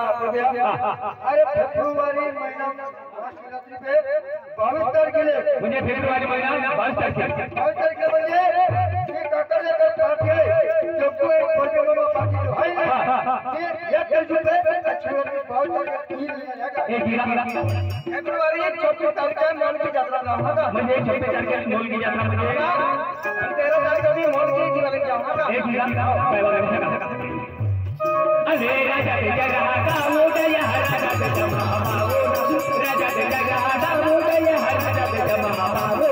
अरे फेब्रुवारी महिना महाशिवरात्री पे 22 तारखेला म्हणजे फेब्रुवारी महिना 22 तारखेला 22 तारखेला म्हणजे हे काकाले तर पार्टी आहे जग्गू एक पटेल पार्टी जो आहे ये एक जुलै फेब्रुवारी 22 तारखेला एक गिरा फेब्रुवारी 24 तारखेला मोलकी यात्रा होगा म्हणजे 24 तारखेला मोलकी यात्रा म्हणजे 13 तारखेला मोलकी यात्रा होगा एक गिरा पहिला अरे राजा जगा उदय राजा जमा राजा जगा उदय राजा जमा राजा